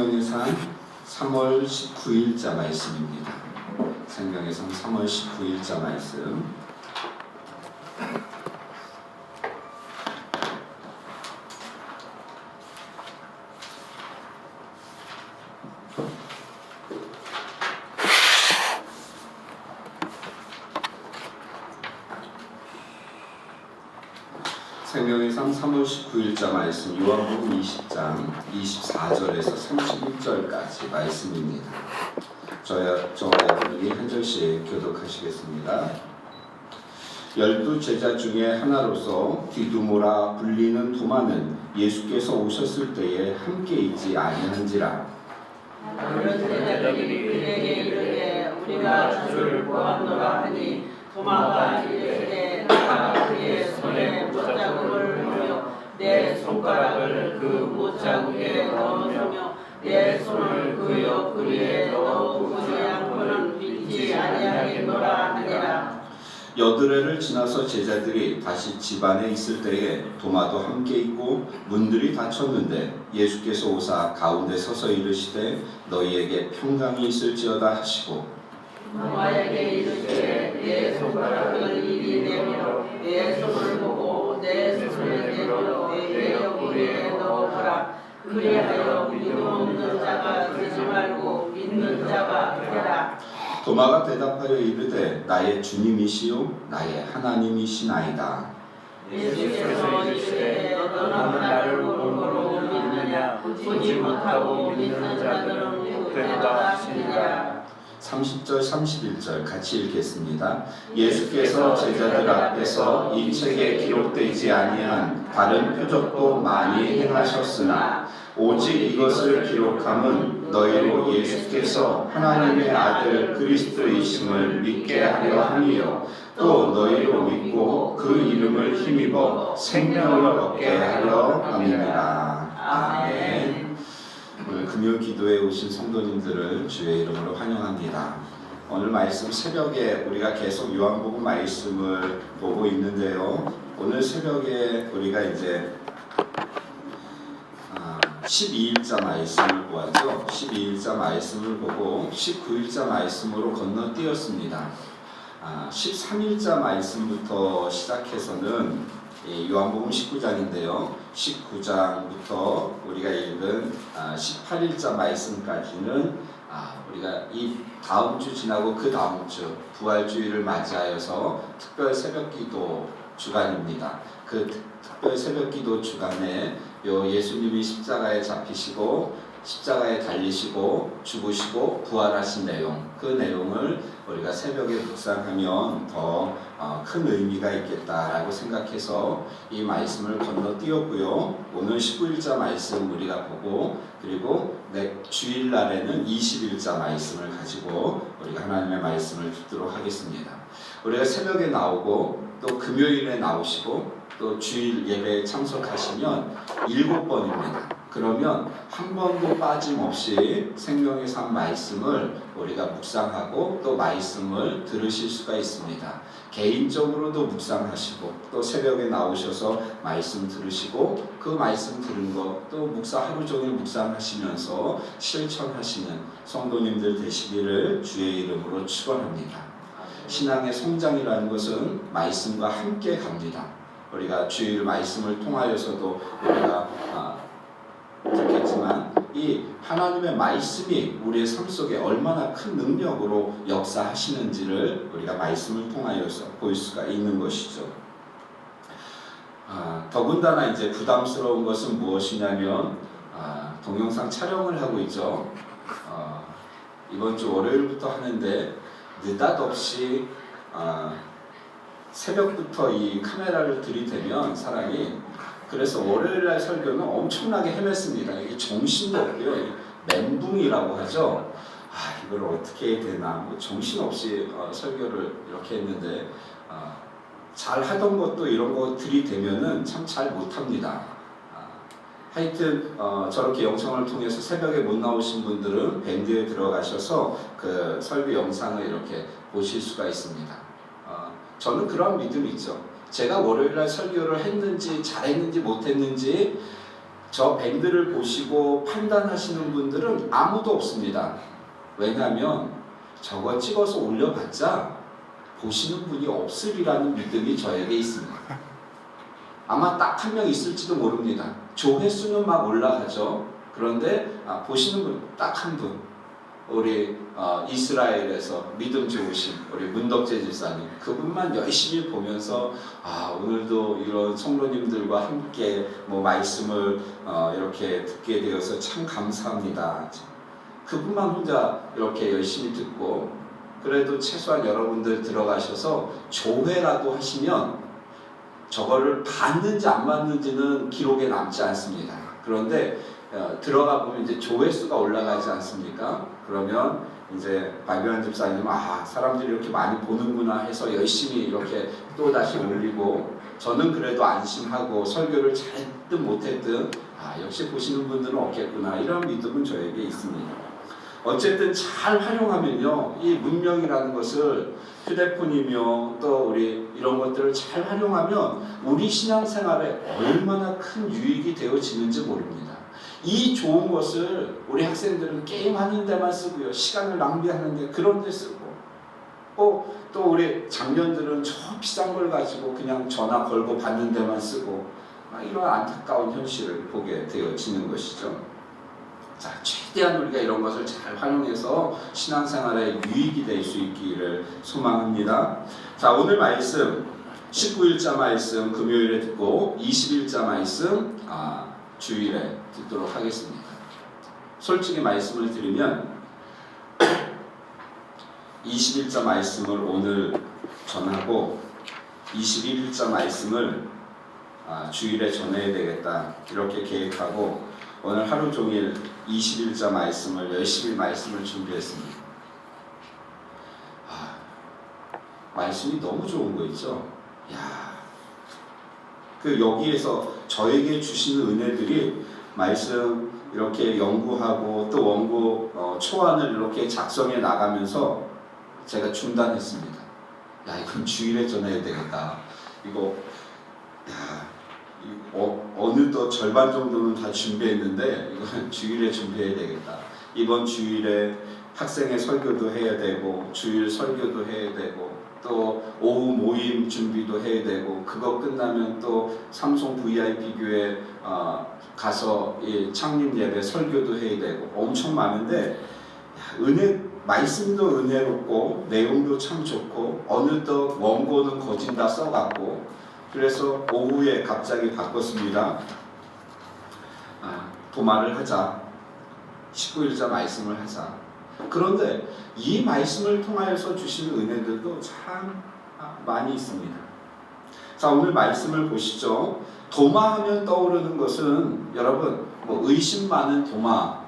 생명의 산 3월 19일자 말씀입니다. 생명의 산 3월 19일자 말씀. 생명의 산 3월 19일자 말씀 요한복음 20장 24절에서 31절까지 말씀입니다. 저와 여러분이 한 절씩 교독하시겠습니다. 12 제자 중에 하나로서 디두모라 불리는 도마는 예수께서 오셨을 때에 함께 있지 아니한지라. 다른 제자들이 그에게 이르되 우리가 주를 보았노라 하니 도마가 이르되 내가 그의 손에 못자국을 보며 내 손가락을 그 못자국에 넣으며 내 손을 그 옆구리에 넣어 보지 않고는 믿지 아니하겠노라 하니라. 여드레를 지나서 제자들이 다시 집 안에 있을 때에 도마도 함께 있고 문들이 닫혔는데 예수께서 오사 가운데 서서 이르시되 너희에게 평강이 있을지어다 하시고 도마에게 이르시되 내 손가락을 이리 내밀어 내 손을 보고 내 손을 내밀어 내 옆구리에 넣어보라. 그리하여 믿음 없는 자가 되지 말고 믿는 자가 되라. 도마가 대답하여 이르되 나의 주님이시요 나의 하나님이시나이다. 예수께서 이르시되 너는 나를 보는 거로 믿느냐 보지 못하고 믿는 자들은 복되다 하시니라. 30절 31절 같이 읽겠습니다. 예수께서 제자들 앞에서 이 책에 기록되지 아니한 다른 표적도 많이 행하셨으나 오직 이것을 기록함은 너희로 예수께서 하나님의 아들 그리스도이심을 믿게 하려 함이요 또 너희로 믿고 그 이름을 힘입어 생명을 얻게 하려 함이니라. 아멘. 오늘 금요 기도에 오신 성도님들을 주의 이름으로 환영합니다. 오늘 말씀 새벽에 우리가 계속 요한복음 말씀을 보고 있는데요. 오늘 새벽에 우리가 이제 12일자 말씀을 보았죠. 12일자 말씀을 보고 19일자 말씀으로 건너뛰었습니다. 13일자 말씀부터 시작해서는 요한복음 19장인데요. 19장부터 우리가 읽은 18일자 말씀까지는 우리가 이 다음 주 지나고 그 다음 주 부활주일을 맞이하여서 특별 새벽기도 주간입니다. 그 특별 새벽기도 주간에 예수님이 십자가에 잡히시고 십자가에 달리시고 죽으시고 부활하신 내용, 그 내용을 우리가 새벽에 묵상하면 더 큰 의미가 있겠다라고 생각해서 이 말씀을 건너뛰었고요. 오늘 19일자 말씀 우리가 보고 그리고 주일날에는 20일자 말씀을 가지고 우리가 하나님의 말씀을 듣도록 하겠습니다. 우리가 새벽에 나오고 또 금요일에 나오시고 또 주일 예배에 참석하시면 7번입니다. 그러면 한 번도 빠짐없이 생명의 산 말씀을 우리가 묵상하고 또 말씀을 들으실 수가 있습니다. 개인적으로도 묵상하시고 또 새벽에 나오셔서 말씀 들으시고 그 말씀 들은 거 또 하루 종일 묵상하시면서 실천하시는 성도님들 되시기를 주의 이름으로 축원합니다. 신앙의 성장이라는 것은 말씀과 함께 갑니다. 우리가 주일 말씀을 통하여서도 우리가 듣겠지만 이 하나님의 말씀이 우리의 삶 속에 얼마나 큰 능력으로 역사하시는지를 우리가 말씀을 통하여서 볼 수가 있는 것이죠. 더군다나 이제 부담스러운 것은 무엇이냐면 동영상 촬영을 하고 있죠. 이번 주 월요일부터 하는데 느닷없이 새벽부터 이 카메라를 들이대면 사람이 그래서 월요일날 설교는 엄청나게 헤맸습니다. 이게 정신도 없고요. 멘붕이라고 하죠. 이걸 어떻게 해야 되나 정신없이 설교를 이렇게 했는데 잘 하던 것도 이런 거 들이대면은 참 잘 못합니다. 하여튼 저렇게 영상을 통해서 새벽에 못 나오신 분들은 밴드에 들어가셔서 그 설교 영상을 이렇게 보실 수가 있습니다. 저는 그런 믿음이 있죠. 제가 월요일날 설교를 했는지 잘했는지 못했는지 저 밴드를 보시고 판단하시는 분들은 아무도 없습니다. 왜냐하면 저거 찍어서 올려봤자 보시는 분이 없으리라는 믿음이 저에게 있습니다. 아마 딱 한 명 있을지도 모릅니다. 조회수는 막 올라가죠. 그런데 보시는 분 딱 한 분, 우리 이스라엘에서 믿음 좋으신 우리 문덕재 집사님, 그분만 열심히 보면서 오늘도 이런 성도님들과 함께 말씀을 이렇게 듣게 되어서 참 감사합니다. 그분만 혼자 이렇게 열심히 듣고, 그래도 최소한 여러분들 들어가셔서 조회라도 하시면 저거를 봤는지 안 봤는지는 기록에 남지 않습니다. 그런데 들어가 보면 이제 조회수가 올라가지 않습니까? 그러면 이제 박유한 집사님, 사람들이 이렇게 많이 보는구나 해서 열심히 이렇게 또 다시 올리고, 저는 그래도 안심하고 설교를 잘했든 못했든 역시 보시는 분들은 없겠구나, 이런 믿음은 저에게 있습니다. 어쨌든 잘 활용하면요, 이 문명이라는 것을, 휴대폰이며 또 우리 이런 것들을 잘 활용하면 우리 신앙생활에 얼마나 큰 유익이 되어지는지 모릅니다. 이 좋은 것을 우리 학생들은 게임하는 데만 쓰고요, 시간을 낭비하는데 그런 데 쓰고, 또 우리 장년들은 저 비싼 걸 가지고 그냥 전화 걸고 받는 데만 쓰고, 이런 안타까운 현실을 보게 되어지는 것이죠. 자, 최대한 우리가 이런 것을 잘 활용해서 신앙생활에 유익이 될 수 있기를 소망합니다. 자, 오늘 말씀 19일자 말씀 금요일에 듣고 20일자 말씀 주일에 듣도록 하겠습니다. 솔직히 말씀을 드리면 20일자 말씀을 오늘 전하고 21일자 말씀을 주일에 전해야 되겠다, 이렇게 계획하고 오늘 하루 종일 21자 말씀을 열심히 말씀을 준비했습니다. 말씀이 너무 좋은 거 있죠? 여기에서 저에게 주시는 은혜들이, 말씀 이렇게 연구하고 또 원고 초안을 이렇게 작성해 나가면서 제가 중단했습니다. 이건 주일에 전해야 되겠다. 어느덧 절반 정도는 다 준비했는데 이건 주일에 준비해야 되겠다. 이번 주일에 학생의 설교도 해야 되고, 주일 설교도 해야 되고, 또 오후 모임 준비도 해야 되고, 그거 끝나면 또 삼성 VIP 교회 가서 창립 예배 설교도 해야 되고, 엄청 많은데 말씀도 은혜롭고 내용도 참 좋고, 어느덧 원고는 거진 다 써갖고, 그래서 오후에 갑자기 바꿨습니다. 도마를 하자, 19일자 말씀을 하자. 그런데 이 말씀을 통하여서 주시는 은혜들도 참 많이 있습니다. 자, 오늘 말씀을 보시죠. 도마하면 떠오르는 것은, 여러분, 의심 많은 도마,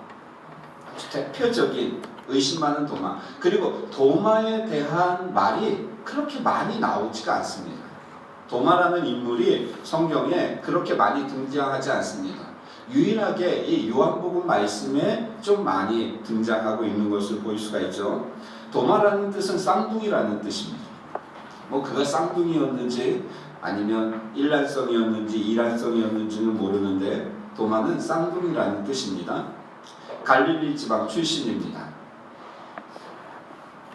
대표적인 의심 많은 도마, 그리고 도마에 대한 말이 그렇게 많이 나오지가 않습니다. 도마라는 인물이 성경에 그렇게 많이 등장하지 않습니다. 유일하게 이 요한복음 말씀에 좀 많이 등장하고 있는 것을 볼 수가 있죠. 도마라는 뜻은 쌍둥이라는 뜻입니다. 그가 쌍둥이였는지 아니면 일란성이었는지 이란성이었는지는 모르는데, 도마는 쌍둥이라는 뜻입니다. 갈릴리 지방 출신입니다.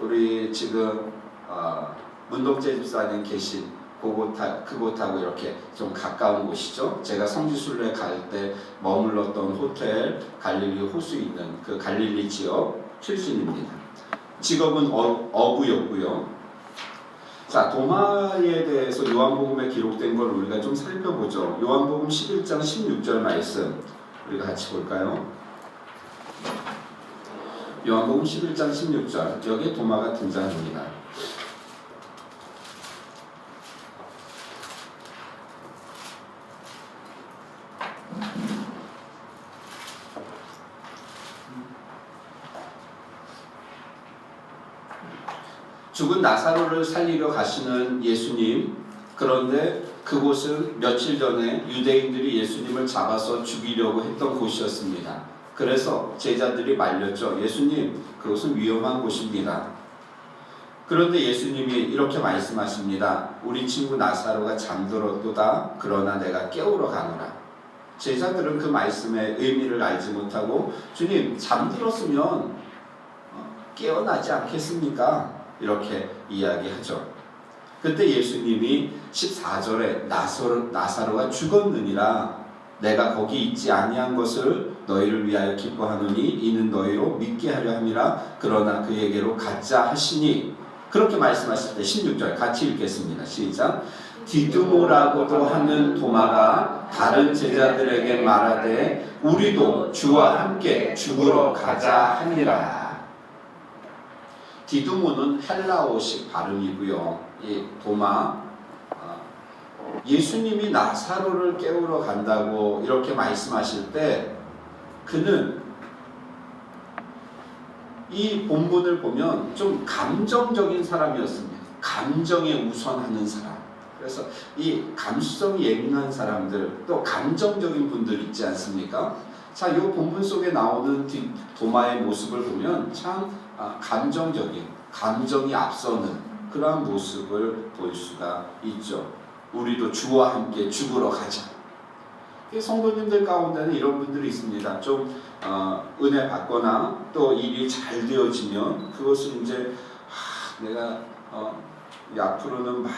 우리 지금 문덕재 집사님 계신 그곳하고 이렇게 좀 가까운 곳이죠. 제가 성지순례 갈 때 머물렀던 호텔, 갈릴리 호수 있는 그 갈릴리 지역 출신입니다. 직업은 어부였고요. 자, 도마에 대해서 요한복음에 기록된 걸 우리가 좀 살펴보죠. 요한복음 11장 16절 말씀 우리가 같이 볼까요? 요한복음 11장 16절, 여기에 도마가 등장합니다. 죽은 나사로를 살리러 가시는 예수님, 그런데 그곳은 며칠 전에 유대인들이 예수님을 잡아서 죽이려고 했던 곳이었습니다. 그래서 제자들이 말렸죠. 예수님, 그곳은 위험한 곳입니다. 그런데 예수님이 이렇게 말씀하십니다. 우리 친구 나사로가 잠들었도다. 그러나 내가 깨우러 가노라. 제자들은 그 말씀의 의미를 알지 못하고 주님 잠들었으면 깨어나지 않겠습니까? 이렇게 이야기하죠. 그때 예수님이 14절에 나사로가 죽었느니라 내가 거기 있지 아니한 것을 너희를 위하여 기뻐하노니 이는 너희로 믿게 하려 함이라 그러나 그에게로 가자 하시니 그렇게 말씀하실 때 16절 같이 읽겠습니다. 시작. 디두모라고도 하는 도마가 다른 제자들에게 말하되 우리도 주와 함께 죽으러 가자 하니라. 디두모는 헬라어식 발음이고요. 이 도마 예수님이 나사로를 깨우러 간다고 이렇게 말씀하실 때 그는 이 본문을 보면 좀 감정적인 사람이었습니다. 감정에 우선하는 사람. 그래서 이 감수성이 예민한 사람들 또 감정적인 분들 있지 않습니까? 자, 이 본문 속에 나오는 도마의 모습을 보면 참 감정적인, 감정이 앞서는 그러한 모습을 볼 수가 있죠. 우리도 주와 함께 죽으러 가자. 성도님들 가운데는 이런 분들이 있습니다. 좀 은혜 받거나 또 일이 잘 되어지면 그것을 이제 내가 앞으로는 막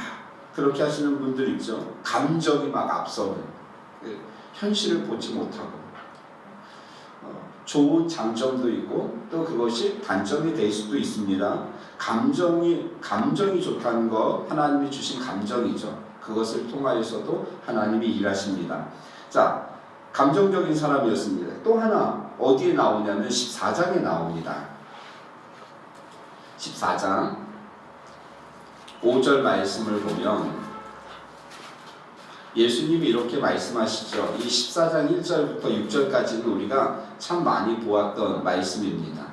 그렇게 하시는 분들 있죠. 감정이 막 앞서는 현실을 보지 못하고 좋은 장점도 있고 또 그것이 단점이 될 수도 있습니다. 감정이 좋다는 거 하나님이 주신 감정이죠. 그것을 통하여서도 하나님이 일하십니다. 자, 감정적인 사람이었습니다. 또 하나 어디에 나오냐면 14장에 나옵니다. 14장 5절 말씀을 보면 예수님이 이렇게 말씀하시죠. 이 14장 1절부터 6절까지는 우리가 참 많이 보았던 말씀입니다.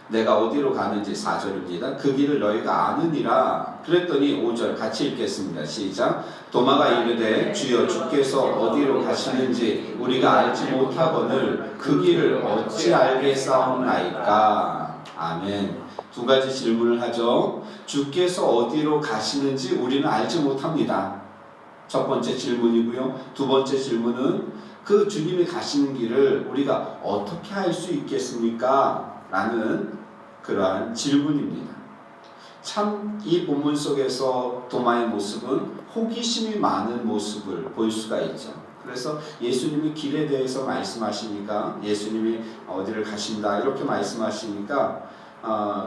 내가 어디로 가는지 4절입니다. 그 길을 너희가 아느니라. 그랬더니 5절 같이 읽겠습니다. 시작. 도마가 이르되 주여 주께서 어디로 가시는지 우리가 알지 못하거늘 그 길을 어찌 알겠사옵나이까. 아멘. 두 가지 질문을 하죠. 주께서 어디로 가시는지 우리는 알지 못합니다. 첫 번째 질문이고요. 두 번째 질문은 그 주님이 가시는 길을 우리가 어떻게 알 수 있겠습니까? 라는 그러한 질문입니다. 참 이 본문 속에서 도마의 모습은 호기심이 많은 모습을 볼 수가 있죠. 그래서 예수님이 길에 대해서 말씀하시니까 예수님이 어디를 가신다 이렇게 말씀하시니까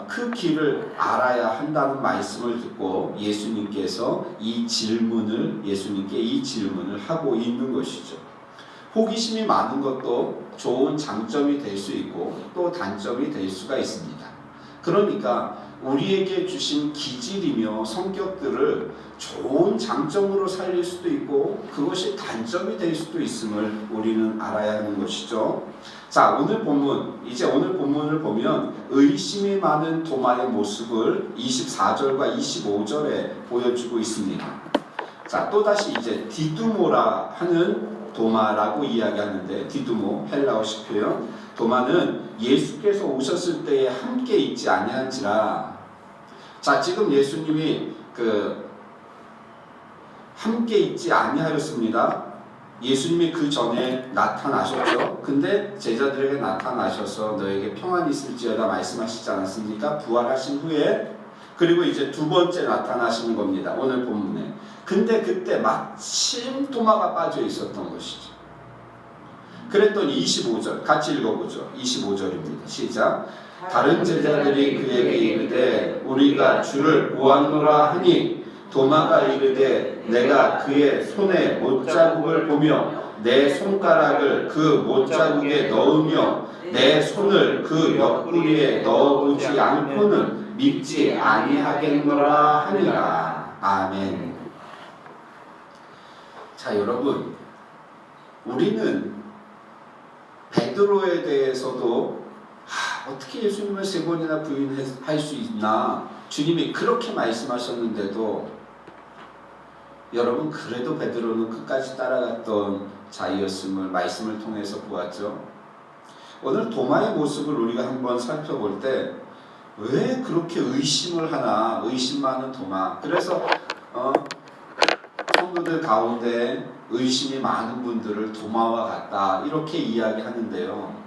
그 길을 알아야 한다는 말씀을 듣고 예수님께 이 질문을 하고 있는 것이죠. 호기심이 많은 것도 좋은 장점이 될 수 있고 또 단점이 될 수가 있습니다. 그러니까 우리에게 주신 기질이며 성격들을 좋은 장점으로 살릴 수도 있고 그것이 단점이 될 수도 있음을 우리는 알아야 하는 것이죠. 자, 오늘 본문을 보면 의심이 많은 도마의 모습을 24절과 25절에 보여주고 있습니다. 자, 또다시 이제 디두모라 하는 도마라고 이야기하는데 디두모 헬라어식 표현 도마는 예수께서 오셨을 때에 함께 있지 아니한지라. 자, 지금 예수님이 함께 있지 아니하였습니다. 예수님이 그 전에 나타나셨죠. 근데 제자들에게 나타나셔서 너에게 평안이 있을지어다 말씀하시지 않았습니까? 부활하신 후에. 그리고 이제 두 번째 나타나시는 겁니다. 오늘 본문에. 근데 그때 마침 도마가 빠져 있었던 것이죠. 그랬더니 25절 같이 읽어보죠. 25절입니다. 시작. 다른 제자들이 그에게 이르되 우리가 주를 보았노라 하니 도마가 이르되 내가 그의 손에 못자국을 보며 내 손가락을 그 못자국에 넣으며 내 손을 그 옆구리에 넣어보지 않고는 믿지 아니하겠노라 하니라. 아멘. 자, 여러분, 우리는 베드로에 대해서도 어떻게 예수님을 3번이나 부인할 수 있나? 주님이 그렇게 말씀하셨는데도 여러분, 그래도 베드로는 끝까지 따라갔던 자이었음을 말씀을 통해서 보았죠. 오늘 도마의 모습을 우리가 한번 살펴볼 때 왜 그렇게 의심을 하나? 의심 많은 도마. 그래서 성도들 가운데 의심이 많은 분들을 도마와 같다 이렇게 이야기하는데요.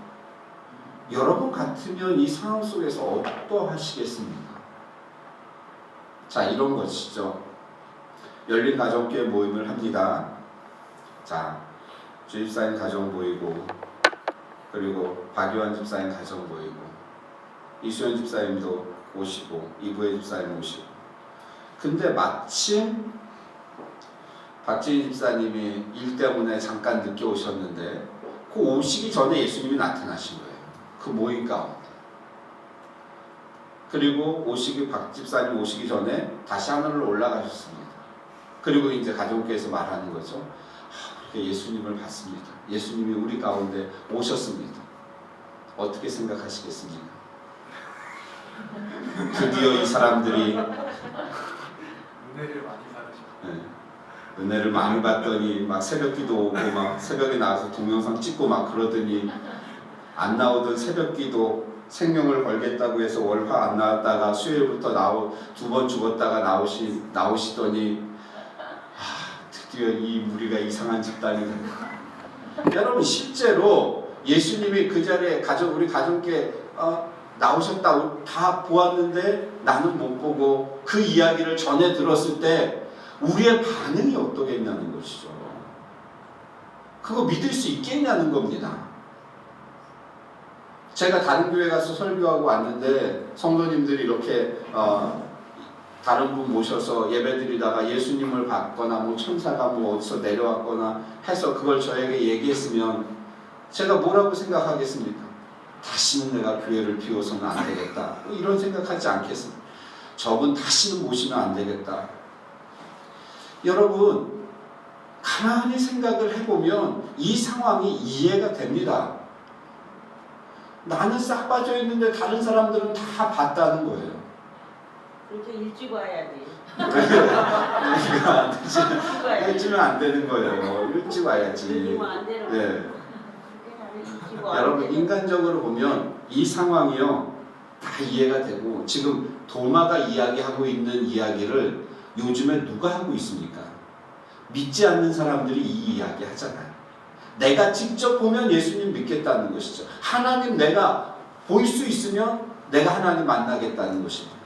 여러분 같으면 이 상황 속에서 어떠하시겠습니까? 자, 이런 것이죠. 열린 가정교회 모임을 합니다. 자, 주집사님 가정 모이고, 그리고 박유환 집사님 가정 모이고, 이수연 집사님도 오시고, 이부혜 집사님 오시고. 근데 마침 박지희 집사님이 일 때문에 잠깐 늦게 오셨는데, 그 오시기 전에 예수님이 나타나신 거예요. 그 모임 가운데. 그리고 박 집사님 오시기 전에 다시 하늘로 올라가셨습니다. 그리고 이제 가족께서 말하는 거죠. 우리가 예수님을 봤습니다. 예수님이 우리 가운데 오셨습니다. 어떻게 생각하시겠습니까? 드디어 이 사람들이 은혜를 많이 받으셨어요. 은혜를 많이 받더니 막 새벽기도 오고 막 새벽에 나와서 동영상 찍고 막 그러더니 안 나오던 새벽기도 생명을 걸겠다고 해서 월화 안 나왔다가 수요일부터 두 번 죽었다가 나오시더니 드디어 이 무리가 이상한 집단이 된다. 여러분 실제로 예수님이 그 자리에 우리 가족께 나오셨다고 다 보았는데 나는 못 보고 그 이야기를 전해 들었을 때 우리의 반응이 어떠겠냐는 것이죠. 그거 믿을 수 있겠냐는 겁니다. 제가 다른 교회 가서 설교하고 왔는데 성도님들이 이렇게 다른 분 모셔서 예배드리다가 예수님을 봤거나 뭐 천사가 뭐 어디서 내려왔거나 해서 그걸 저에게 얘기했으면 제가 뭐라고 생각하겠습니까? 다시는 내가 교회를 비워서는 안 되겠다. 이런 생각하지 않겠습니까? 저분 다시는 모시면 안 되겠다. 여러분 가만히 생각을 해보면 이 상황이 이해가 됩니다. 나는 싹 빠져 있는데 다른 사람들은 다 봤다는 거예요. 그렇게 일찍 와야지. 우리가 일찍은 안 되는 거예요. 일찍 와야지. 일찍 안 되는 네. 거예요. 여러분 인간적으로 보면 이 상황이요 다 이해가 되고 지금 도마가 이야기하고 있는 이야기를 요즘에 누가 하고 있습니까? 믿지 않는 사람들이 이 이야기 하잖아요. 내가 직접 보면 예수님 믿겠다는 것이죠. 하나님 내가 볼 수 있으면 내가 하나님 만나겠다는 것입니다.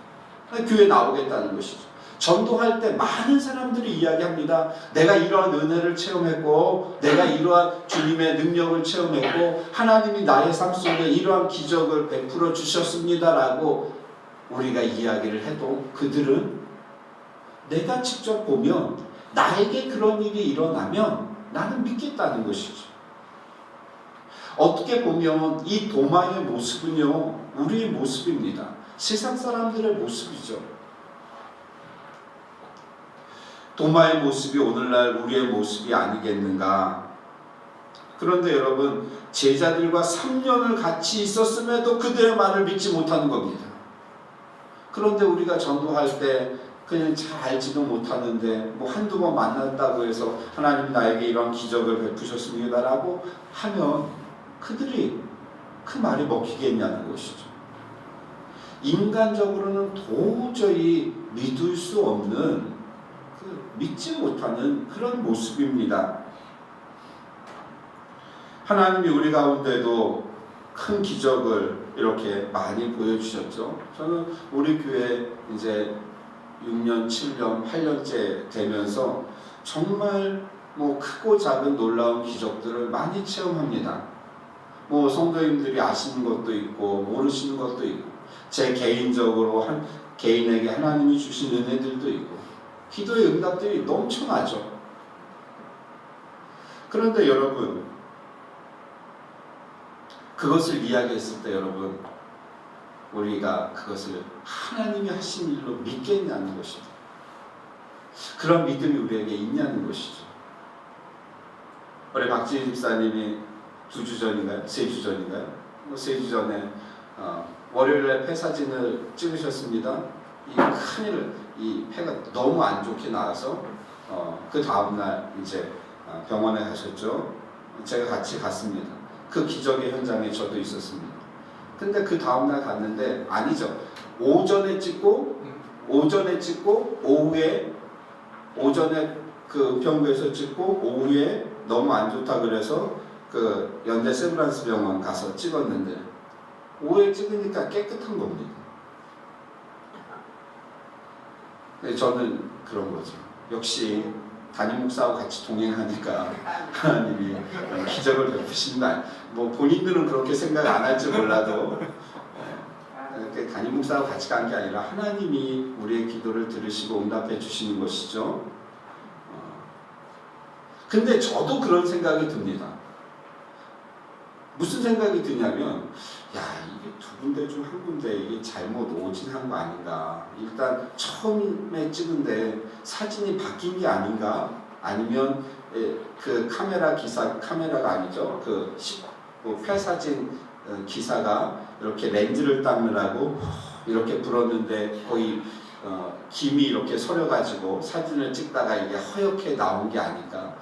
교회 나오겠다는 것이죠. 전도할 때 많은 사람들이 이야기합니다. 내가 이러한 은혜를 체험했고 내가 이러한 주님의 능력을 체험했고 하나님이 나의 삶 속에 이러한 기적을 베풀어 주셨습니다라고 우리가 이야기를 해도 그들은 내가 직접 보면 나에게 그런 일이 일어나면 나는 믿겠다는 것이죠. 어떻게 보면 이 도마의 모습은요 우리의 모습입니다. 세상 사람들의 모습이죠. 도마의 모습이 오늘날 우리의 모습이 아니겠는가. 그런데 여러분 제자들과 3년을 같이 있었음에도 그들의 말을 믿지 못하는 겁니다. 그런데 우리가 전도할 때 그냥 잘 알지도 못하는데 뭐 한두 번 만났다고 해서 하나님 나에게 이런 기적을 베푸셨습니다 라고 하면 그들이 그 말이 먹히겠냐는 것이죠. 인간적으로는 도저히 믿을 수 없는 믿지 못하는 그런 모습입니다. 하나님이 우리 가운데도 큰 기적을 이렇게 많이 보여주셨죠. 저는 우리 교회 이제 6년, 7년, 8년째 되면서 정말 뭐 크고 작은 놀라운 기적들을 많이 체험합니다. 뭐 성도님들이 아시는 것도 있고 모르시는 것도 있고 제 개인적으로 개인에게 하나님이 주신 은혜들도 있고 기도의 응답들이 넘쳐나죠. 그런데 여러분 그것을 이야기했을 때 여러분 우리가 그것을 하나님이 하신 일로 믿겠냐는 것입니다. 그런 믿음이 우리에게 있냐는 것이죠. 우리 박지희 집사님이 2주 전인가요? 3주 전인가요? 3주 전에 월요일에 폐 사진을 찍으셨습니다. 이 큰일, 이 폐가 너무 안 좋게 나와서 그 다음날 이제 병원에 가셨죠. 제가 같이 갔습니다. 그 기적의 현장에 저도 있었습니다. 근데 그 다음날 갔는데 아니죠. 오전에 찍고 오후에 오전에 그 은평구에서 찍고 오후에 너무 안 좋다 그래서 그 연대 세브란스 병원 가서 찍었는데 오후에 찍으니까 깨끗한 겁니다. 저는 그런 거죠. 역시 담임 목사하고 같이 동행하니까 하나님이 기적을 베푸신다. 뭐 본인들은 그렇게 생각 안 할지 몰라도 담임 목사하고 같이 간 게 아니라 하나님이 우리의 기도를 들으시고 응답해 주시는 것이죠. 근데 저도 그런 생각이 듭니다. 무슨 생각이 드냐면, 야, 이게 두 군데 중 한 군데 이게 잘못 오진한 거 아닌가. 일단 처음에 찍은데 사진이 바뀐 게 아닌가. 아니면 그 카메라가 아니죠. 그 폐사진 기사가 이렇게 렌즈를 닦느라고 이렇게 불었는데 거의 김이 이렇게 서려가지고 사진을 찍다가 이게 허옇게 나온 게 아닌가.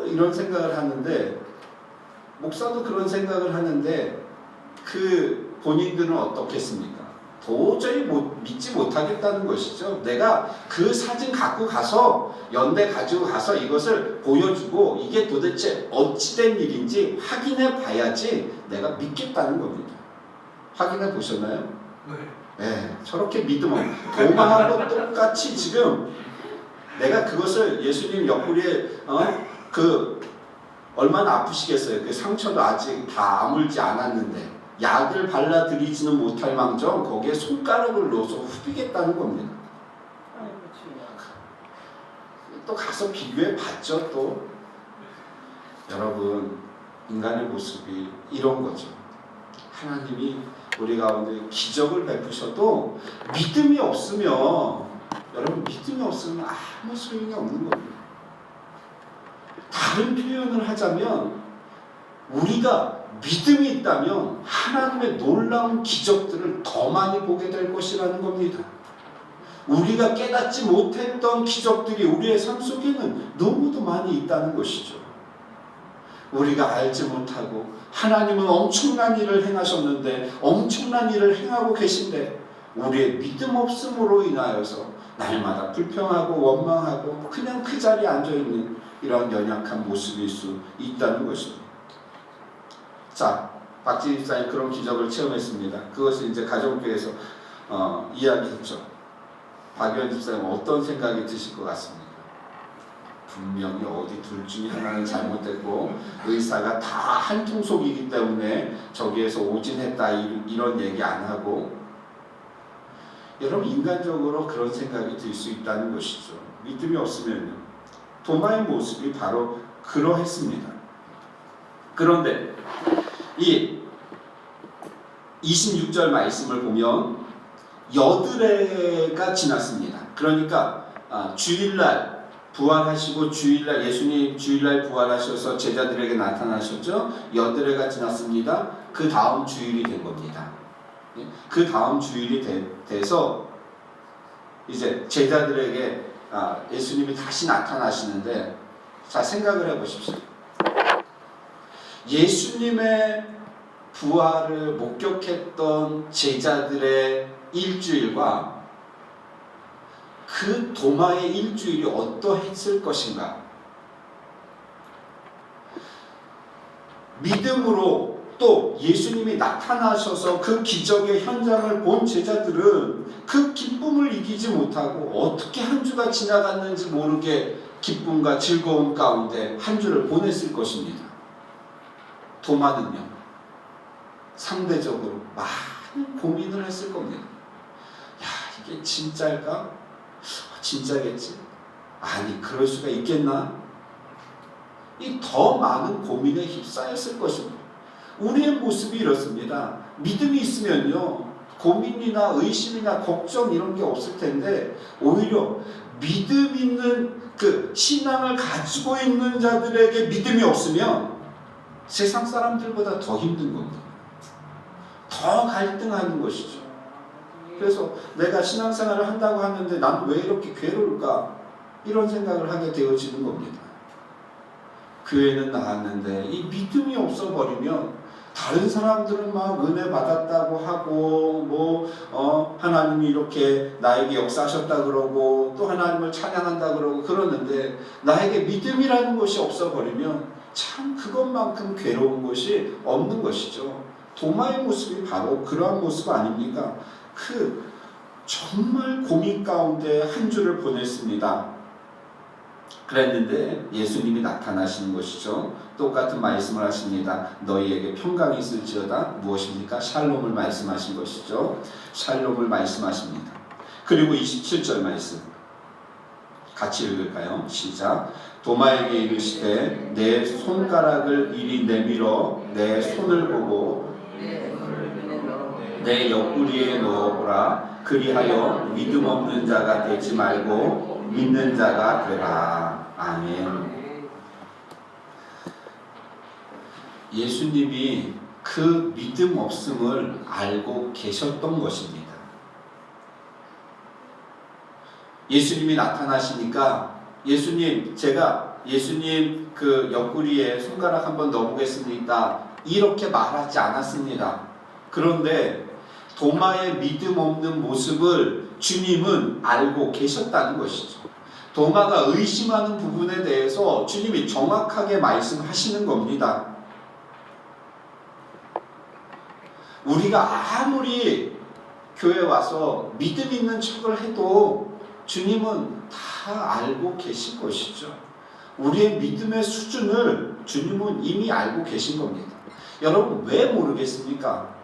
이런 생각을 하는데, 목사도 그런 생각을 하는데 그 본인들은 어떻겠습니까? 도저히 믿지 못하겠다는 것이죠. 내가 그 사진 갖고 가서 연대 가지고 가서 이것을 보여주고 이게 도대체 어찌된 일인지 확인해 봐야지 내가 믿겠다는 겁니다. 확인해 보셨나요? 네, 저렇게 믿으면 도마하고 똑같이 지금 내가 그것을 예수님 옆구리에 얼마나 아프시겠어요. 그 상처도 아직 다 아물지 않았는데 약을 발라드리지는 못할 망정 거기에 손가락을 넣어서 후비겠다는 겁니다. 또 가서 비교해 봤죠. 또 여러분, 인간의 모습이 이런 거죠. 하나님이 우리 가운데 기적을 베푸셔도 믿음이 없으면, 여러분, 믿음이 없으면 아무 소용이 없는 겁니다. 다른 표현을 하자면 우리가 믿음이 있다면 하나님의 놀라운 기적들을 더 많이 보게 될 것이라는 겁니다. 우리가 깨닫지 못했던 기적들이 우리의 삶 속에는 너무도 많이 있다는 것이죠. 우리가 알지 못하고 하나님은 엄청난 일을 행하셨는데, 엄청난 일을 행하고 계신데 우리의 믿음 없음으로 인하여서 날마다 불평하고 원망하고 그냥 그 자리에 앉아있는 이런 연약한 모습일 수 있다는 것입니다. 자, 박지희 집사님 그런 기적을 체험했습니다. 그것을 이제 가정교회에서 이야기했죠. 박유현 집사님 어떤 생각이 드실 것 같습니까? 분명히 어디 둘 중에 하나는 잘못됐고 의사가 다 한통속이기 때문에 저기에서 오진했다 이런 얘기 안 하고, 여러분, 인간적으로 그런 생각이 들 수 있다는 것이죠. 믿음이 없으면요. 도마의 모습이 바로 그러했습니다. 그런데 이 26절 말씀을 보면 여드레가 지났습니다. 그러니까 주일날 부활하시고 주일날 예수님 주일날 부활하셔서 제자들에게 나타나셨죠. 여드레가 지났습니다. 그 다음 주일이 된 겁니다. 그 다음 주일이 돼서 이제 제자들에게 예수님이 다시 나타나시는데, 자, 생각을 해보십시오. 예수님의 부활을 목격했던 제자들의 일주일과 그 도마의 일주일이 어떠했을 것인가? 믿음으로 또 예수님이 나타나셔서 그 기적의 현장을 본 제자들은 그 기쁨을 이기지 못하고 어떻게 한 주가 지나갔는지 모르게 기쁨과 즐거움 가운데 한 주를 보냈을 것입니다. 도마는요, 상대적으로 많은 고민을 했을 겁니다. 야, 이게 진짜일까? 진짜겠지? 아니, 그럴 수가 있겠나? 이 더 많은 고민에 휩싸였을 것입니다. 우리의 모습이 이렇습니다. 믿음이 있으면요, 고민이나 의심이나 걱정 이런 게 없을 텐데, 오히려 믿음 있는 그 신앙을 가지고 있는 자들에게 믿음이 없으면 세상 사람들보다 더 힘든 겁니다. 더 갈등하는 것이죠. 그래서 내가 신앙생활을 한다고 하는데 나는 왜 이렇게 괴로울까? 이런 생각을 하게 되어지는 겁니다. 교회는 나왔는데 이 믿음이 없어버리면 다른 사람들은 막 은혜 받았다고 하고 하나님이 이렇게 나에게 역사하셨다 그러고 또 하나님을 찬양한다 그러고 그러는데 나에게 믿음이라는 것이 없어 버리면 참 그것만큼 괴로운 것이 없는 것이죠. 도마의 모습이 바로 그러한 모습 아닙니까? 정말 고민 가운데 한 주를 보냈습니다. 그랬는데 예수님이 나타나시는 것이죠. 똑같은 말씀을 하십니다. 너희에게 평강이 있을지어다. 무엇입니까? 샬롬을 말씀하신 것이죠. 샬롬을 말씀하십니다. 그리고 27절 말씀 같이 읽을까요? 시작. 도마에게 이르시되 내 손가락을 이리 내밀어 내 손을 보고 내 옆구리에 넣어보라. 그리하여 믿음 없는 자가 되지 말고 믿는 자가 되라. 아멘. 예수님이 그 믿음 없음을 알고 계셨던 것입니다. 예수님이 나타나시니까 제가 예수님 그 옆구리에 손가락 한번 넣어보겠습니다. 이렇게 말하지 않았습니다. 그런데 도마의 믿음 없는 모습을 주님은 알고 계셨다는 것이죠. 도마가 의심하는 부분에 대해서 주님이 정확하게 말씀하시는 겁니다. 우리가 아무리 교회 와서 믿음 있는 척을 해도 주님은 다 알고 계신 것이죠. 우리의 믿음의 수준을 주님은 이미 알고 계신 겁니다. 여러분 왜 모르겠습니까?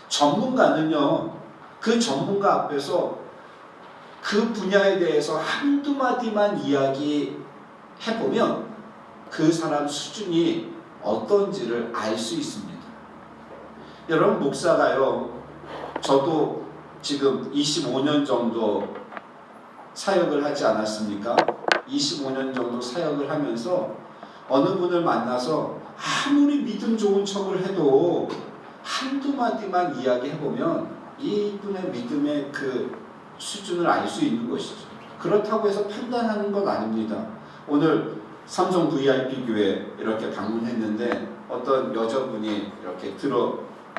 전문가는요, 그 전문가 앞에서 그 분야에 대해서 한두 마디만 이야기해보면 그 사람 수준이 어떤지를 알 수 있습니다. 여러분 목사가요, 저도 지금 25년 정도 사역을 하지 않았습니까? 25년 정도 사역을 하면서 어느 분을 만나서 아무리 믿음 좋은 척을 해도 한두 마디만 이야기해보면 이분의 믿음의 그 수준을 알 수 있는 것이죠. 그렇다고 해서 판단하는 건 아닙니다. 오늘 삼성 VIP 교회 이렇게 방문했는데 어떤 여자분이 이렇게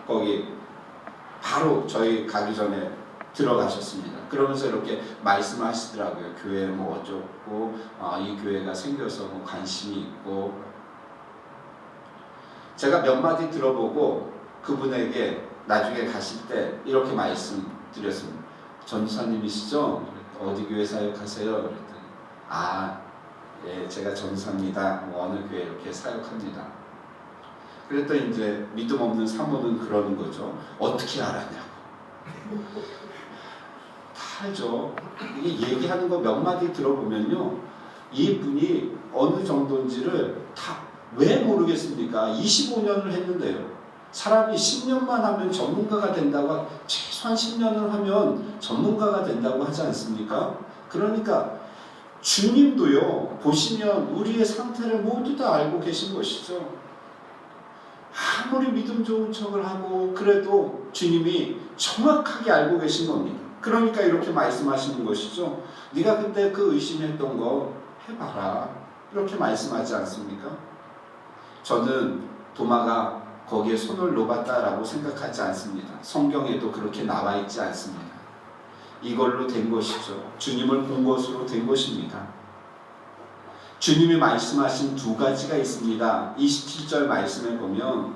거기 바로 저희 가기 전에 들어가셨습니다. 그러면서 이렇게 말씀을 하시더라고요. 교회 뭐 어쩌고 이 교회가 생겨서 뭐 관심이 있고. 제가 몇 마디 들어보고 그분에게 나중에 가실 때 이렇게 말씀드렸습니다. 전사님이시죠? 어디 교회 사역하세요? 그랬더니 예, 제가 전사입니다. 뭐 어느 교회 이렇게 사역합니다. 그랬더니 이제 믿음 없는 사모는 그러는 거죠. 어떻게 알았냐고. 다 알죠. 이게 얘기하는 거 몇 마디 들어보면요, 이분이 어느 정도인지를 다 왜 모르겠습니까? 25년을 했는데요. 사람이 10년만 하면 전문가가 된다고, 최소한 10년을 하면 전문가가 된다고 하지 않습니까? 그러니까 주님도요, 보시면 우리의 상태를 모두 다 알고 계신 것이죠. 아무리 믿음 좋은 척을 하고 그래도 주님이 정확하게 알고 계신 겁니다. 그러니까 이렇게 말씀하시는 것이죠. 네가 그때 그 의심했던 거 해봐라. 이렇게 말씀하지 않습니까? 저는 도마가 거기에 손을 놓았다라고 생각하지 않습니다. 성경에도 그렇게 나와 있지 않습니다. 이걸로 된 것이죠. 주님을 본 것으로 된 것입니다. 주님이 말씀하신 두 가지가 있습니다. 27절 말씀에 보면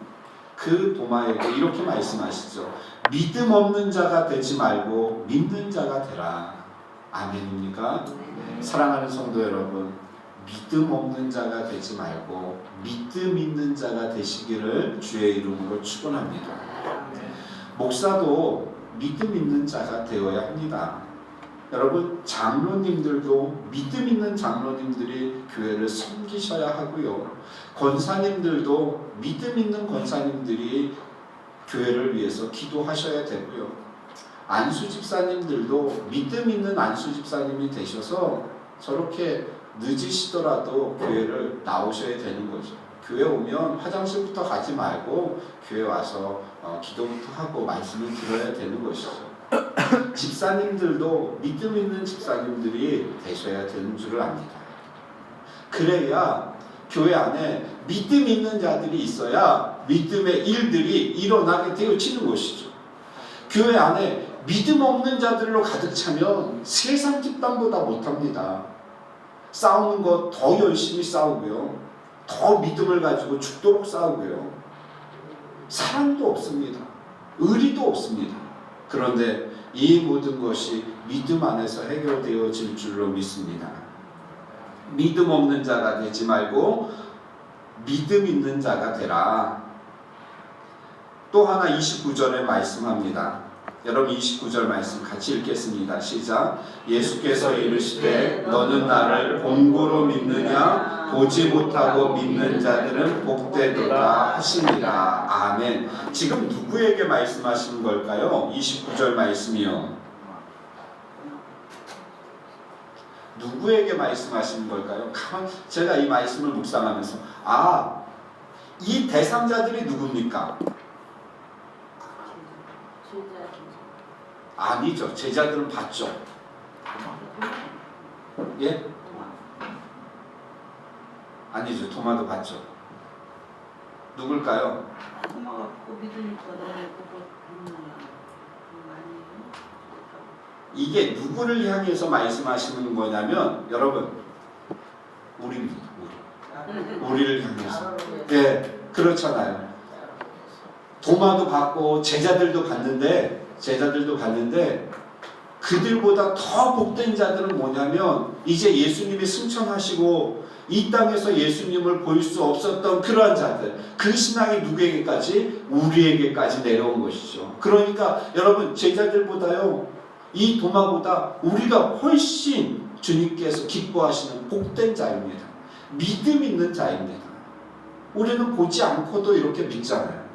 그 도마에게 이렇게 말씀하시죠. 믿음 없는 자가 되지 말고 믿는 자가 되라. 아멘입니까? 사랑하는 성도 여러분, 믿음 없는 자가 되지 말고 믿음 있는 자가 되시기를 주의 이름으로 축원합니다. 목사도 믿음 있는 자가 되어야 합니다. 여러분, 장로님들도 믿음 있는 장로님들이 교회를 섬기셔야 하고요. 권사님들도 믿음 있는 권사님들이 교회를 위해서 기도하셔야 되고요. 안수집사님들도 믿음 있는 안수집사님이 되셔서 저렇게 늦으시더라도 교회를 나오셔야 되는 거죠. 교회 오면 화장실부터 가지 말고 교회 와서 기도부터 하고 말씀을 들어야 되는 것이죠. 집사님들도 믿음 있는 집사님들이 되셔야 되는 줄을 압니다. 그래야 교회 안에 믿음 있는 자들이 있어야 믿음의 일들이 일어나게 되어지는 것이죠. 교회 안에 믿음 없는 자들로 가득 차면 세상 집단보다 못합니다. 싸우는 거 더 열심히 싸우고요. 더 믿음을 가지고 죽도록 싸우고요. 사랑도 없습니다. 의리도 없습니다. 그런데 이 모든 것이 믿음 안에서 해결되어질 줄로 믿습니다. 믿음 없는 자가 되지 말고 믿음 있는 자가 되라. 또 하나 29절에 말씀합니다. 여러분 29절 말씀 같이 읽겠습니다. 시작. 예수께서 이르시되 너는 나를 본고로 믿느냐 보지 못하고 믿는 자들은 복되도다 하시니라. 아멘. 지금 누구에게 말씀하시는 걸까요? 29절 말씀이요. 누구에게 말씀하시는 걸까요? 제가 이 말씀을 묵상하면서 이 대상자들이 누굽니까? 아니죠. 제자들은 봤죠. 예? 아니죠. 도마도 봤죠. 누굴까요? 토마가 믿으니까 너네 그거 이게 누구를 향해서 말씀하시는 거냐면 여러분 우리입니다. 우리를 향해서. 예, 그렇잖아요. 도마도 봤고 제자들도 봤는데 그들보다 더 복된 자들은 뭐냐면 이제 예수님이 승천하시고 이 땅에서 예수님을 볼 수 없었던 그러한 자들, 그 신앙이 누구에게까지? 우리에게까지 내려온 것이죠. 그러니까 여러분 제자들보다요 이 도마보다 우리가 훨씬 주님께서 기뻐하시는 복된 자입니다. 믿음 있는 자입니다. 우리는 보지 않고도 이렇게 믿잖아요.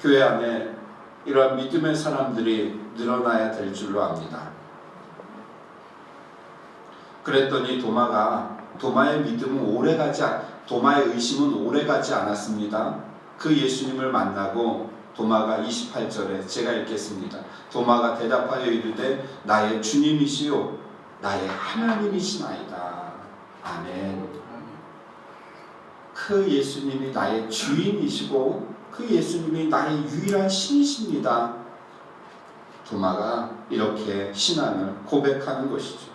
교회 안에 이러한 믿음의 사람들이 늘어나야 될 줄로 압니다. 그랬더니 도마의 믿음은 도마의 의심은 오래가지 않았습니다. 그 예수님을 만나고 도마가 28절에 제가 읽겠습니다. 도마가 대답하여 이르되 나의 주님이시요 나의 하나님이시나이다. 아멘. 그 예수님이 나의 주인이시고 그 예수님이 나의 유일한 신이십니다. 도마가 이렇게 신앙을 고백하는 것이죠.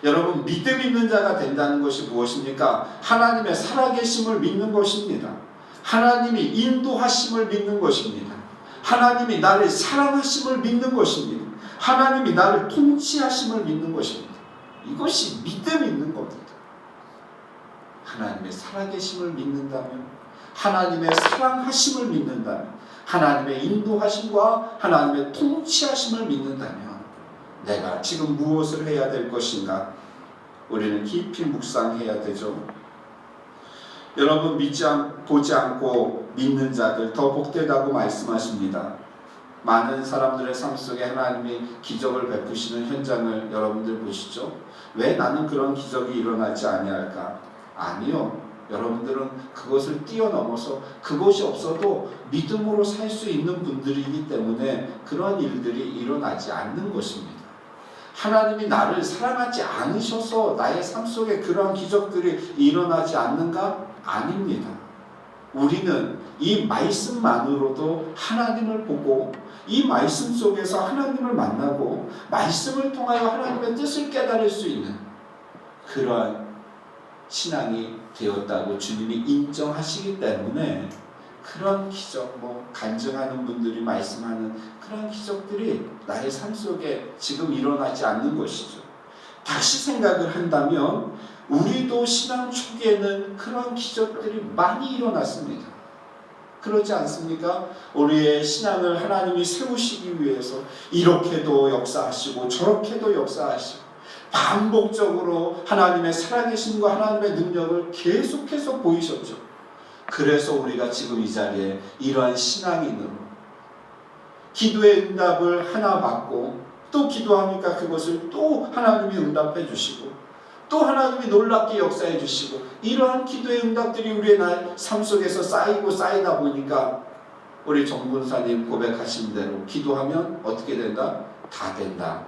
여러분 믿음 있는 자가 된다는 것이 무엇입니까? 하나님의 살아계심을 믿는 것입니다. 하나님이 인도하심을 믿는 것입니다. 하나님이 나를 사랑하심을 믿는 것입니다. 하나님이 나를 통치하심을 믿는 것입니다. 이것이 믿음 있는 겁니다. 하나님의 살아계심을 믿는다면, 하나님의 사랑하심을 믿는다면, 하나님의 인도하심과 하나님의 통치하심을 믿는다면 내가 지금 무엇을 해야 될 것인가? 우리는 깊이 묵상해야 되죠. 여러분 보지 않고 믿는 자들 더 복되다고 말씀하십니다. 많은 사람들의 삶 속에 하나님이 기적을 베푸시는 현장을 여러분들 보시죠. 왜 나는 그런 기적이 일어나지 아니할까? 아니요. 여러분들은 그것을 뛰어넘어서 그것이 없어도 믿음으로 살 수 있는 분들이기 때문에 그런 일들이 일어나지 않는 것입니다. 하나님이 나를 사랑하지 않으셔서 나의 삶 속에 그런 기적들이 일어나지 않는가? 아닙니다. 우리는 이 말씀만으로도 하나님을 보고 이 말씀 속에서 하나님을 만나고 말씀을 통하여 하나님의 뜻을 깨달을 수 있는 그러한 신앙이 되었다고 주님이 인정하시기 때문에 그런 기적, 간증하는 분들이 말씀하는 그런 기적들이 나의 삶 속에 지금 일어나지 않는 것이죠. 다시 생각을 한다면 우리도 신앙 초기에는 그런 기적들이 많이 일어났습니다. 그렇지 않습니까? 우리의 신앙을 하나님이 세우시기 위해서 이렇게도 역사하시고 저렇게도 역사하시고 반복적으로 하나님의 살아계심과 하나님의 능력을 계속해서 보이셨죠. 그래서 우리가 지금 이 자리에 이러한 신앙인으로 기도의 응답을 하나 받고 또 기도하니까 그것을 또 하나님이 응답해 주시고 또 하나님이 놀랍게 역사해 주시고 이러한 기도의 응답들이 우리의 삶 속에서 쌓이다 보니까 우리 정군사님 고백하신 대로 기도하면 어떻게 된다? 다 된다.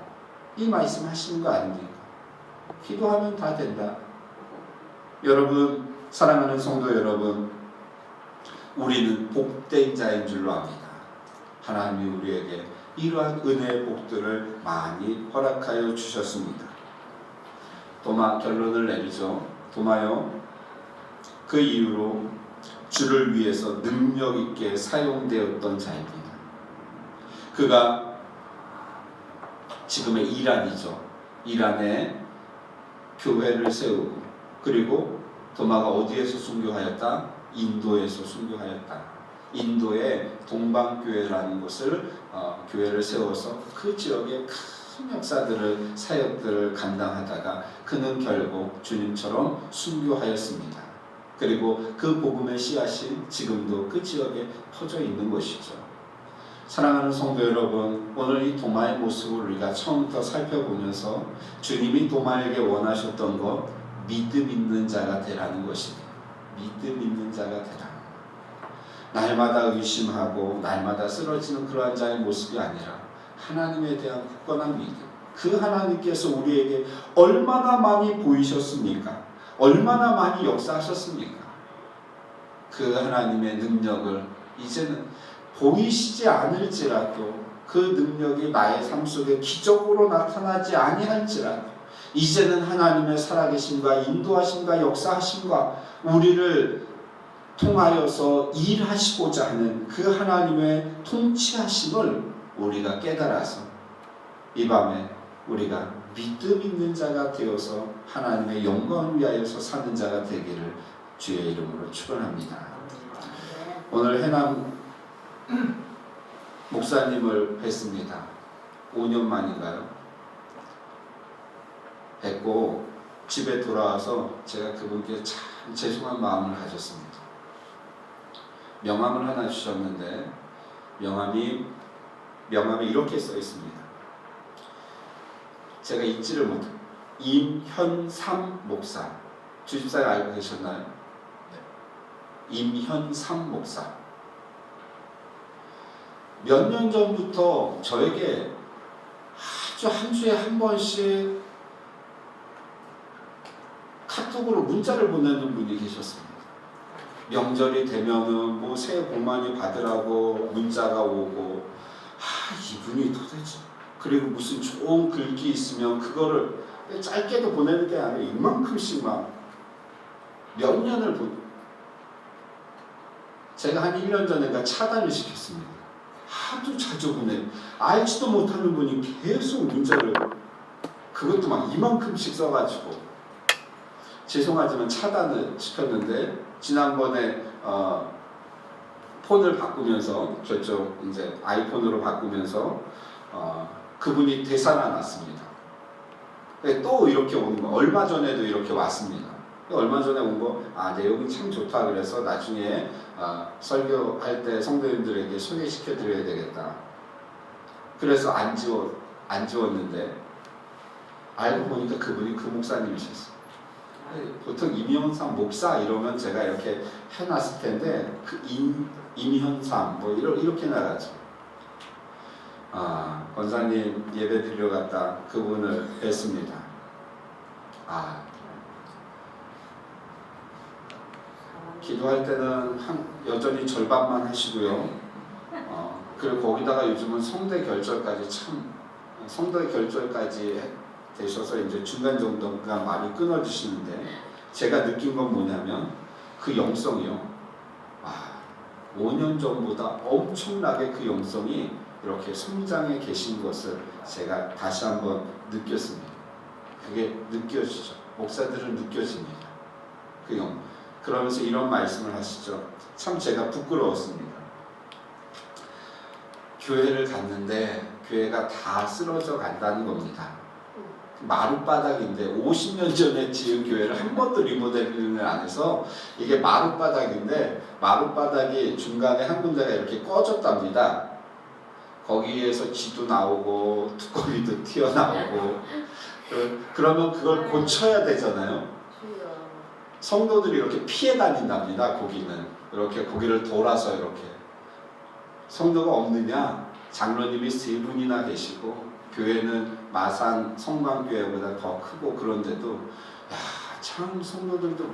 이 말씀 하시는 거 아닙니까? 기도하면 다 된다. 여러분 사랑하는 성도 여러분, 우리는 복된 자인 줄로 압니다. 하나님이 우리에게 이러한 은혜의 복들을 많이 허락하여 주셨습니다. 도마 결론을 내리죠. 도마요, 그 이후로 주를 위해서 능력 있게 사용되었던 자입니다. 그가 지금의 이란이죠. 이란에 교회를 세우고, 그리고 도마가 어디에서 순교하였다? 인도에서 순교하였다. 인도의 동방교회라는 곳을 교회를 세워서 그 지역의 큰 역사들을, 사역들을 감당하다가 그는 결국 주님처럼 순교하였습니다. 그리고 그 복음의 씨앗이 지금도 그 지역에 퍼져 있는 것이죠. 사랑하는 성도 여러분, 오늘 이 도마의 모습을 우리가 처음부터 살펴보면서 주님이 도마에게 원하셨던 것, 믿음 있는 자가 되라는 것입니다. 믿음 있는 자가 되라. 날마다 의심하고 날마다 쓰러지는 그러한 자의 모습이 아니라 하나님에 대한 굳건한 믿음. 그 하나님께서 우리에게 얼마나 많이 보이셨습니까? 얼마나 많이 역사하셨습니까? 그 하나님의 능력을 이제는 보이시지 않을지라도 그 능력이 나의 삶 속에 기적으로 나타나지 아니할지라도 이제는 하나님의 살아계심과 인도하심과 역사하심과 우리를 통하여서 일하시고자 하는 그 하나님의 통치하심을 우리가 깨달아서 이 밤에 우리가 믿음 있는 자가 되어서 하나님의 영광을 위하여서 사는 자가 되기를 주의 이름으로 축원합니다. 오늘 해남 목사님을 뵀습니다. 5년 만인가요? 뵙고 집에 돌아와서 제가 그분께 참 죄송한 마음을 가졌습니다. 명함을 하나 주셨는데 명함에 이렇게 써 있습니다. 제가 읽지를 못해요. 임현삼 목사. 주집사님 알고 계셨나요? 임현삼 목사. 몇 년 전부터 저에게 아주 한 주에 한 번씩 카톡으로 문자를 보내는 분이 계셨습니다. 명절이 되면은 뭐 새해 복 많이 받으라고 문자가 오고, 이분이 도대체, 그리고 무슨 좋은 글귀 있으면 그거를 짧게도 보내는 게 아니라 이만큼씩 막 몇 년을 제가 한 1년 전에 차단을 시켰습니다. 하도 자주 보내, 알지도 못하는 분이 계속 문자를, 그것도 막 이만큼씩 써가지고 죄송하지만 차단을 시켰는데, 지난번에 폰을 바꾸면서 저쪽 이제 아이폰으로 바꾸면서 그분이 되살아났습니다. 또 이렇게 오는 거, 얼마 전에도 이렇게 왔습니다. 얼마 전에 온 거, 내용이 참 좋다 그래서 나중에 설교할 때 성도님들에게 소개시켜 드려야 되겠다. 그래서 안 지웠는데 알고 보니까 그분이 그 목사님이셨어요. 보통 임현삼 목사 이러면 제가 이렇게 해놨을 텐데 그 임현삼 뭐 이렇게 나가죠. 권사님 예배 드리러 갔다 그분을 뵀습니다. 기도할 때는 여전히 절반만 하시고요. 그리고 거기다가 요즘은 성대 결절까지 되셔서 이제 중간 정도가 많이 끊어지시는데, 제가 느낀 건 뭐냐면 그 영성이요. 5년 전보다 엄청나게 그 영성이 이렇게 성장해 계신 것을 제가 다시 한번 느꼈습니다. 그게 느껴지죠. 목사들은 느껴집니다. 그러면서 이런 말씀을 하시죠. 참 제가 부끄러웠습니다. 교회를 갔는데 교회가 다 쓰러져 간다는 겁니다. 마룻바닥인데 50년 전에 지은 교회를 한 번도 리모델링을 안 해서 이게 마룻바닥인데 마룻바닥이 중간에 한 군데가 이렇게 꺼졌답니다. 거기에서 쥐도 나오고 두꺼비도 튀어나오고 그러면 그걸 고쳐야 되잖아요. 성도들이 이렇게 피해 다닌답니다. 고기는 이렇게 고기를 돌아서 이렇게. 성도가 없느냐? 장로님이 3분이나 계시고 교회는 마산 성광교회보다 더 크고, 그런데도 참 성도들도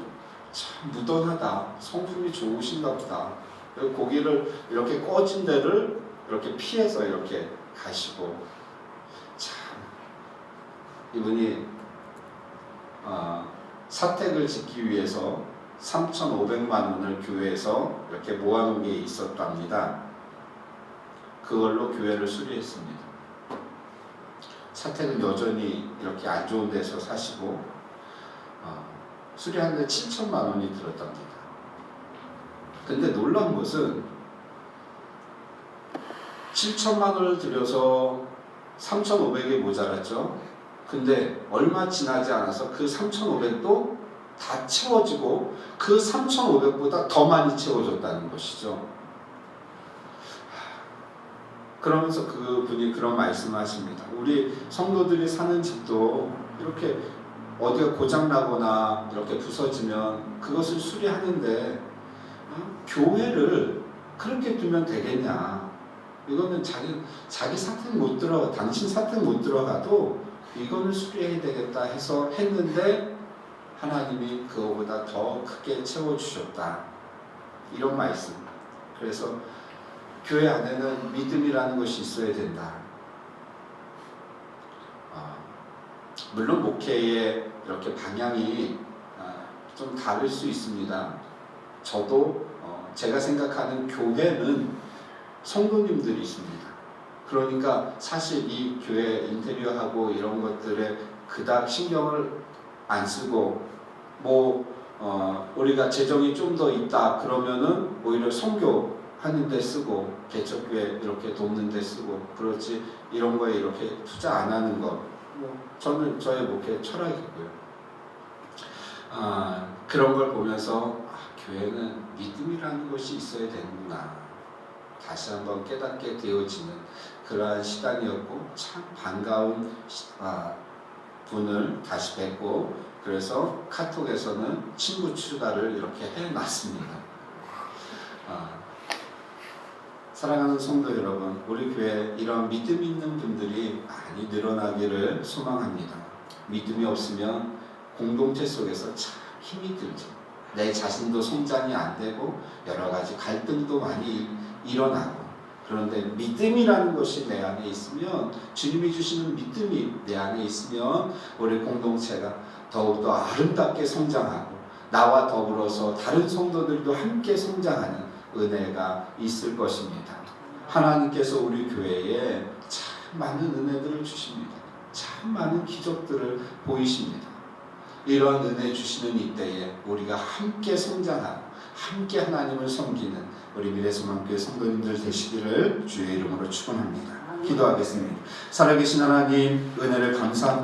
참 무던하다. 성품이 좋으신가 보다. 고기를 이렇게 꺼진 데를 이렇게 피해서 이렇게 가시고, 참 이분이 사택을 짓기 위해서 3,500만 원을 교회에서 이렇게 모아놓은 게 있었답니다. 그걸로 교회를 수리했습니다. 사택은 여전히 이렇게 안 좋은 데서 사시고 수리하는데 7천만 원이 들었답니다. 근데 놀라운 것은 7천만 원을 들여서 3,500이 모자랐죠. 근데 얼마 지나지 않아서 그 3,500도 다 채워지고 그 3,500보다 더 많이 채워졌다는 것이죠. 그러면서 그분이 그런 말씀을 하십니다. 우리 성도들이 사는 집도 이렇게 어디가 고장나거나 이렇게 부서지면 그것을 수리하는데 교회를 그렇게 두면 되겠냐. 이거는 자기 사택 못 들어가, 당신 사택 못 들어가도 이거는 수리해야 되겠다 해서 했는데 하나님이 그거보다 더 크게 채워주셨다. 이런 말씀. 그래서 교회 안에는 믿음이라는 것이 있어야 된다. 물론 목회의 이렇게 방향이 좀 다를 수 있습니다. 저도 제가 생각하는 교회는 성도님들이 있습니다. 그러니까 사실 이 교회 인테리어하고 이런 것들에 그닥 신경을 안 쓰고 우리가 재정이 좀 더 있다 그러면은 오히려 선교하는 데 쓰고 개척교회 이렇게 돕는 데 쓰고 그렇지 이런 거에 이렇게 투자 안 하는 것 저는 저의 목회 철학이고요. 그런 걸 보면서 교회는 믿음이라는 것이 있어야 되는구나 다시 한번 깨닫게 되어지는 그러한 시간이었고 참 반가운 분을 다시 뵙고 그래서 카톡에서는 친구 추가를 이렇게 해놨습니다. 사랑하는 성도 여러분, 우리 교회 이런 믿음 있는 분들이 많이 늘어나기를 소망합니다. 믿음이 없으면 공동체 속에서 참 힘이 들죠. 내 자신도 성장이 안 되고 여러 가지 갈등도 많이 일어나고 그런데 믿음이라는 것이 내 안에 있으면 주님이 주시는 믿음이 내 안에 있으면 우리 공동체가 더욱더 아름답게 성장하고 나와 더불어서 다른 성도들도 함께 성장하는 은혜가 있을 것입니다. 하나님께서 우리 교회에 참 많은 은혜들을 주십니다. 참 많은 기적들을 보이십니다. 이런 은혜 주시는 이때에 우리가 함께 성장하고 함께 하나님을 섬기는 우리 미래소망교회 성도님들 되시기를 주의 이름으로 축원합니다. 기도하겠습니다. 살아계신 하나님 은혜를 감사합니다.